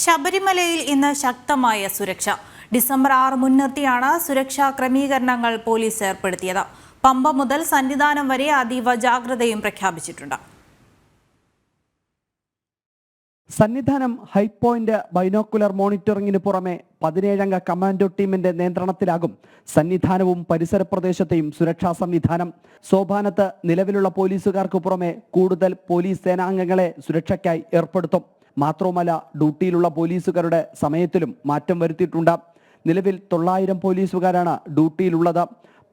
ശബരിമലയിൽ ഇന്ന് ശക്തമായ സുരക്ഷ. ഡിസംബർ 6 മുൻനിർത്തിയാണ് സുരക്ഷാ ക്രമീകരണങ്ങൾ പോലീസ് ഏർപ്പെടുത്തിയത്. പമ്പ മുതൽ സന്നിധാനം വരെ അതീവ ജാഗ്രതയും പ്രഖ്യാപിച്ചിട്ടുണ്ട്. സന്നിധാനം ഹൈപോയിന്റ് ബൈനോക്കുലർ മോണിറ്ററിംഗിന് പുറമെ 17-അംഗ കമാൻഡോ ടീമിന്റെ നിയന്ത്രണത്തിലാകും സന്നിധാനവും പരിസര പ്രദേശത്തെയും സുരക്ഷാ സംവിധാനം. സോപാനത്ത് നിലവിലുള്ള പോലീസുകാർക്ക് പുറമെ കൂടുതൽ പോലീസ് സേനാംഗങ്ങളെ സുരക്ഷയ്ക്കായി ഏർപ്പെടുത്തും. മാത്രവുമല്ല, ഡ്യൂട്ടിയിലുള്ള പോലീസുകാരുടെ സമയത്തിലും മാറ്റം വരുത്തിയിട്ടുണ്ട്. നിലവിൽ 900 പോലീസുകാരാണ് ഡ്യൂട്ടിയിലുള്ളത്.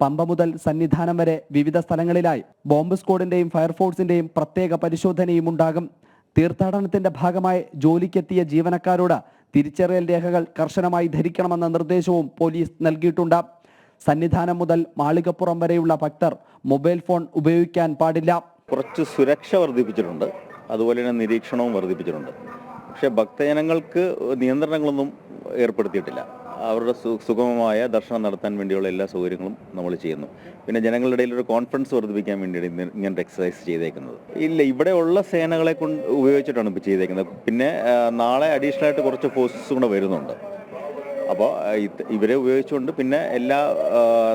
പമ്പ മുതൽ സന്നിധാനം വരെ വിവിധ സ്ഥലങ്ങളിലായി ബോംബ് സ്ക്വാഡിന്റെയും ഫയർഫോഴ്സിന്റെയും പ്രത്യേക പരിശോധനയും ഉണ്ടാകും. തീർത്ഥാടനത്തിന്റെ ഭാഗമായി ജോലിക്കെത്തിയ ജീവനക്കാരോട് തിരിച്ചറിയൽ രേഖകൾ കർശനമായി ധരിക്കണമെന്ന നിർദ്ദേശവും പോലീസ് നൽകിയിട്ടുണ്ട്. സന്നിധാനം മുതൽ മാളികപ്പുറം വരെയുള്ള ഭക്തർ മൊബൈൽ ഫോൺ ഉപയോഗിക്കാൻ പാടില്ല. കുറച്ച് സുരക്ഷ വർദ്ധിപ്പിച്ചിട്ടുണ്ട്, അതുപോലെ തന്നെ നിരീക്ഷണവും വർദ്ധിപ്പിച്ചിട്ടുണ്ട്. പക്ഷേ ഭക്തജനങ്ങൾക്ക് നിയന്ത്രണങ്ങളൊന്നും ഏർപ്പെടുത്തിയിട്ടില്ല. അവരുടെ സുഗമമായ ദർശനം നടത്താൻ വേണ്ടിയുള്ള എല്ലാ സൗകര്യങ്ങളും നമ്മൾ ചെയ്യുന്നു. പിന്നെ ജനങ്ങളുടെ ഇടയിൽ ഒരു കോൺഫിഡൻസ് വർദ്ധിപ്പിക്കാൻ വേണ്ടിയാണ് ഇങ്ങനത്തെ എക്സസൈസ് ചെയ്തേക്കുന്നത്. ഇല്ല, ഇവിടെ ഉള്ള സേനകളെ കൊണ്ട് ഉപയോഗിച്ചിട്ടാണ് ഇപ്പോൾ ചെയ്തേക്കുന്നത്. പിന്നെ നാളെ അഡീഷണൽ ആയിട്ട് കുറച്ച് ഫോഴ്സസ് കൂടെ വരുന്നുണ്ട്. അപ്പോൾ ഇവരെ ഉപയോഗിച്ചുകൊണ്ട് പിന്നെ എല്ലാ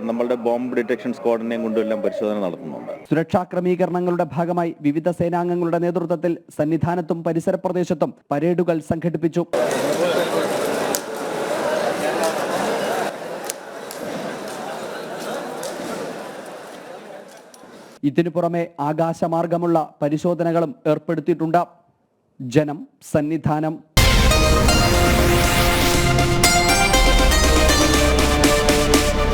നമ്മളുടെ ബോംബ് ഡിറ്റക്ഷൻ സ്ക്വാഡിനെയും കൊണ്ടും എല്ലാം പരിശോധന നടത്തുന്നുണ്ട്. സുരക്ഷാ ക്രമീകരണങ്ങളുടെ ഭാഗമായി വിവിധ സേനാംഗങ്ങളുടെ നേതൃത്വത്തിൽ സന്നിധാനത്തും പരിസര പ്രദേശത്തും പരേഡുകൾ സംഘടിപ്പിച്ചു. ഇതിനു പുറമെ ആകാശമാർഗമുള്ള പരിശോധനകളും ഏർപ്പെടുത്തിയിട്ടുണ്ട്. ജനം, സന്നിധാനം.